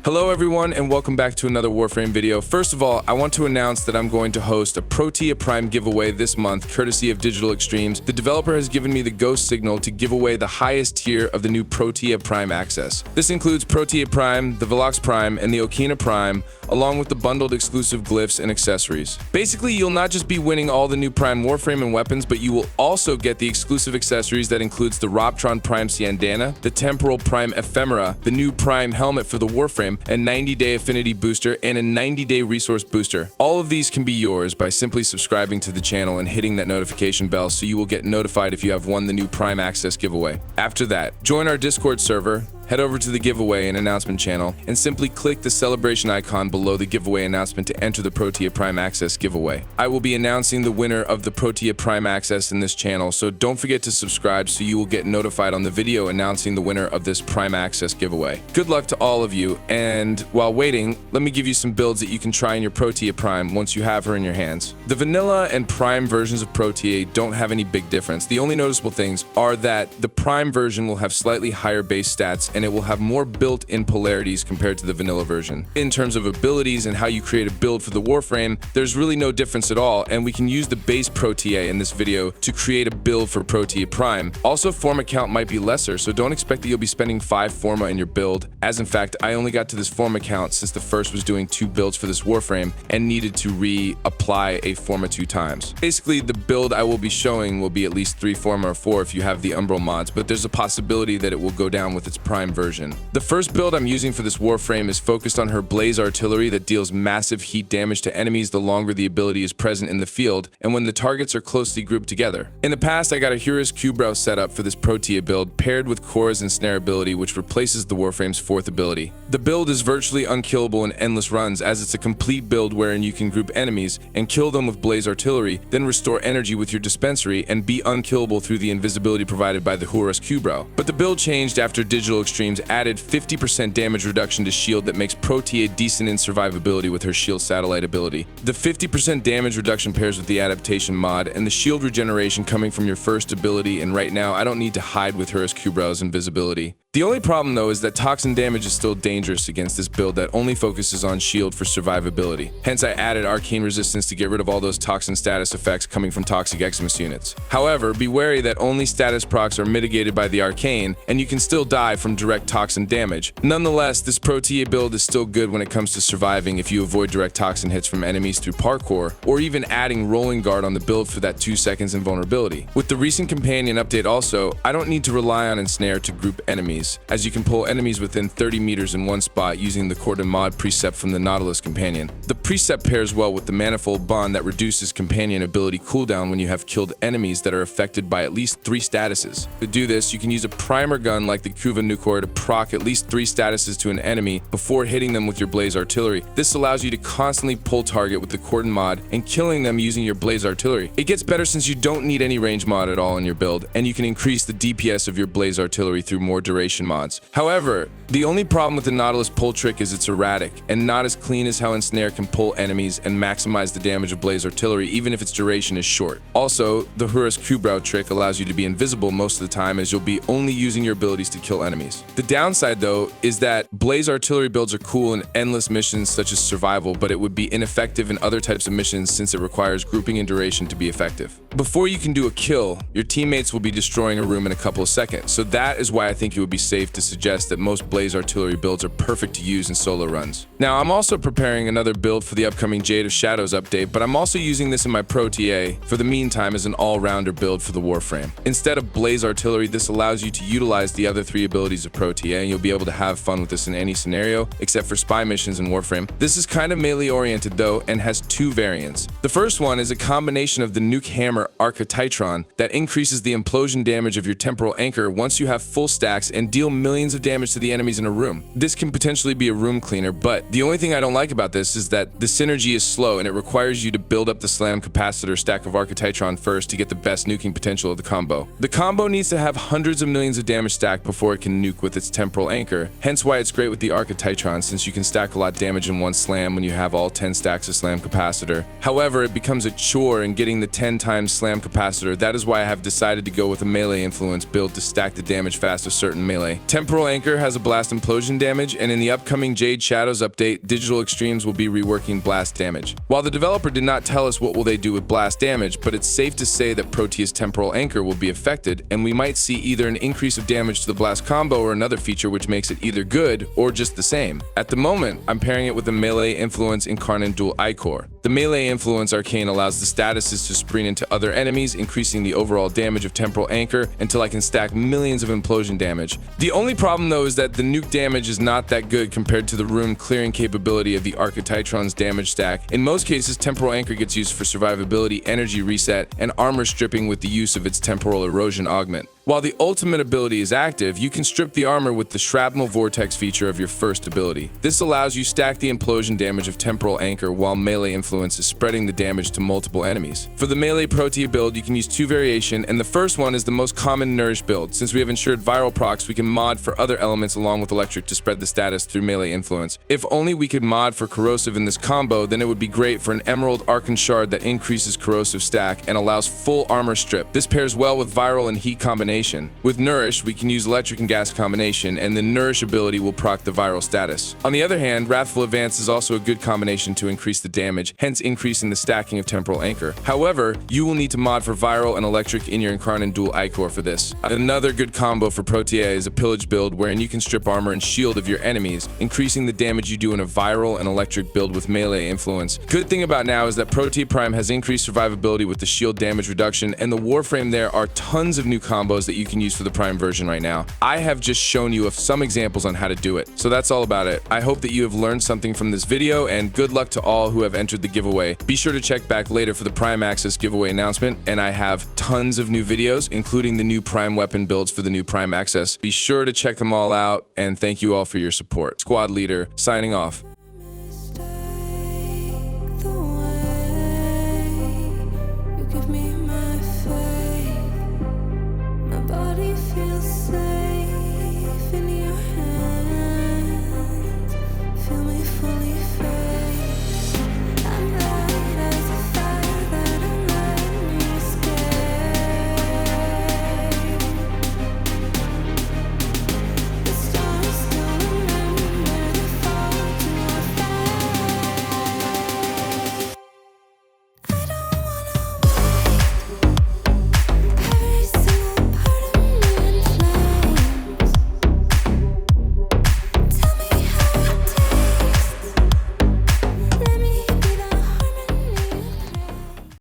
Hello everyone and welcome back to another Warframe video. First of all, I want to announce that I'm going to host a Protea Prime giveaway this month courtesy of Digital Extremes. The developer has given me the go signal to give away the highest tier of the new Protea Prime access. This includes Protea Prime, the Velox Prime, and the Okina Prime, along with the bundled exclusive glyphs and accessories. Basically, you'll not just be winning all the new Prime Warframe and weapons, but you will also get the exclusive accessories that includes the Robtron Prime Siandana, the Temporal Prime Ephemera, the new Prime helmet for the Warframe, a 90-day affinity booster, and a 90-day resource booster. All of these can be yours by simply subscribing to the channel and hitting that notification bell so you will get notified if you have won the new Prime Access giveaway. After that, join our Discord server, head over to the giveaway and announcement channel, and simply click the celebration icon below the giveaway announcement to enter the Protea Prime Access giveaway. I will be announcing the winner of the Protea Prime Access in this channel, so don't forget to subscribe so you will get notified on the video announcing the winner of this Prime Access giveaway. Good luck to all of you, and while waiting, let me give you some builds that you can try in your Protea Prime once you have her in your hands. The vanilla and Prime versions of Protea don't have any big difference. The only noticeable things are that the Prime version will have slightly higher base stats and it will have more built-in polarities compared to the vanilla version. In terms of abilities and how you create a build for the Warframe, there's really no difference at all, and we can use the base Protea in this video to create a build for Protea Prime. Also, forma count might be lesser, so don't expect that you'll be spending 5 forma in your build, as in fact, I only got to this forma count since the first was doing 2 builds for this Warframe and needed to reapply a forma 2 times. Basically, the build I will be showing will be at least 3 forma or 4 if you have the Umbral mods, but there's a possibility that it will go down with its Prime version. The first build I'm using for this Warframe is focused on her Blaze Artillery that deals massive heat damage to enemies the longer the ability is present in the field and when the targets are closely grouped together. In the past, I got a Hura's Q-Brow setup for this Protea build paired with Korra's Ensnare ability, which replaces the Warframe's 4th ability. The build is virtually unkillable in endless runs, as it's a complete build wherein you can group enemies and kill them with Blaze Artillery, then restore energy with your dispensary and be unkillable through the invisibility provided by the Hura's Q-Brow. But the build changed after Digital Extremes added 50% damage reduction to shield that makes Protea decent in survivability with her shield satellite ability. The 50% damage reduction pairs with the adaptation mod and the shield regeneration coming from your first ability, and right now I don't need to hide with her as Q-Brow's invisibility. The only problem though is that toxin damage is still dangerous against this build that only focuses on shield for survivability. Hence I added arcane resistance to get rid of all those toxin status effects coming from toxic Eximus units. However, be wary that only status procs are mitigated by the arcane and you can still die from direct toxin damage. Nonetheless, this Protea build is still good when it comes to surviving if you avoid direct toxin hits from enemies through parkour, or even adding rolling guard on the build for that 2 seconds invulnerability. With the recent companion update also, I don't need to rely on Ensnare to group enemies, as you can pull enemies within 30 meters in one spot using the Cordon Mod precept from the Nautilus companion. The precept pairs well with the Manifold Bond that reduces companion ability cooldown when you have killed enemies that are affected by at least 3 statuses. To do this, you can use a primer gun like the Kuva Nukor to proc at least 3 statuses to an enemy before hitting them with your Blaze Artillery. This allows you to constantly pull target with the Cordon Mod and killing them using your Blaze Artillery. It gets better since you don't need any range mod at all in your build, and you can increase the DPS of your Blaze Artillery through more duration mods. However, the only problem with the Nautilus pull trick is it's erratic and not as clean as how Ensnare can pull enemies and maximize the damage of Blaze Artillery even if its duration is short. Also, the Hura's Q-Brow trick allows you to be invisible most of the time, as you'll be only using your abilities to kill enemies. The downside though is that Blaze Artillery builds are cool in endless missions such as survival, but it would be ineffective in other types of missions since it requires grouping and duration to be effective. Before you can do a kill, your teammates will be destroying a room in a couple of seconds, so that is why I think it would be safe to suggest that most Blaze Artillery builds are perfect to use in solo runs. Now, I'm also preparing another build for the upcoming Jade of Shadows update, but I'm also using this in my Protea for the meantime as an all-rounder build for the Warframe. Instead of Blaze Artillery, this allows you to utilize the other 3 abilities of Protea, and you'll be able to have fun with this in any scenario except for spy missions in Warframe. This is kind of melee oriented though and has 2 variants. The first one is a combination of the Nuke Hammer Archititron that increases the implosion damage of your Temporal Anchor once you have full stacks and deal millions of damage to the enemies in a room. This can potentially be a room cleaner, but the only thing I don't like about this is that the synergy is slow and it requires you to build up the Slam Capacitor stack of Archititron first to get the best nuking potential of the combo. The combo needs to have hundreds of millions of damage stacked before it can nuke nuke with its temporal anchor, hence why it's great with the Archetytron since you can stack a lot of damage in one slam when you have all 10 stacks of slam capacitor. However, it becomes a chore in getting the 10 times slam capacitor. That is why I have decided to go with a melee influence build to stack the damage fast of certain melee. Temporal anchor has a blast implosion damage, and in the upcoming Jade Shadows update, Digital Extremes will be reworking blast damage. While the developer did not tell us what will they do with blast damage, but it's safe to say that Protea's temporal anchor will be affected, and we might see either an increase of damage to the blast combo or another feature which makes it either good or just the same. At the moment, I'm pairing it with a melee influence Incarnate Dual Ichor. The melee influence arcane allows the statuses to sprint into other enemies, increasing the overall damage of temporal anchor until I can stack millions of implosion damage. The only problem though is that the nuke damage is not that good compared to the rune clearing capability of the Archetytron's damage stack. In most cases, temporal anchor gets used for survivability, energy reset, and armor stripping with the use of its temporal erosion augment. While the ultimate ability is active, you can strip the armor with the Shrapnel Vortex feature of your first ability. This allows you stack the implosion damage of temporal anchor while melee influence is spreading the damage to multiple enemies. For the melee Protea build, you can use two variations, and the first one is the most common Nourish build. Since we have ensured viral procs, we can mod for other elements along with electric to spread the status through melee influence. If only we could mod for corrosive in this combo, then it would be great for an Emerald Archon Shard that increases corrosive stack and allows full armor strip. This pairs well with viral and heat combination. With Nourish, we can use electric and gas combination, and the Nourish ability will proc the viral status. On the other hand, Wrathful Advance is also a good combination to increase the damage, hence increasing the stacking of temporal anchor. However, you will need to mod for viral and electric in your Incarnate Dual Ichor for this. Another good combo for Protea is a pillage build wherein you can strip armor and shield of your enemies, increasing the damage you do in a viral and electric build with melee influence. Good thing about now is that Protea Prime has increased survivability with the shield damage reduction, and the Warframe there are tons of new combos that you can use for the Prime version right now. I have just shown you of some examples on how to do it. So that's all about it. I hope that you have learned something from this video, and good luck to all who have entered the giveaway. Be sure to check back later for the Prime Access giveaway announcement, and I have tons of new videos, including the new Prime weapon builds for the new Prime Access. Be sure to check them all out, and thank you all for your support. Squad Leader, signing off.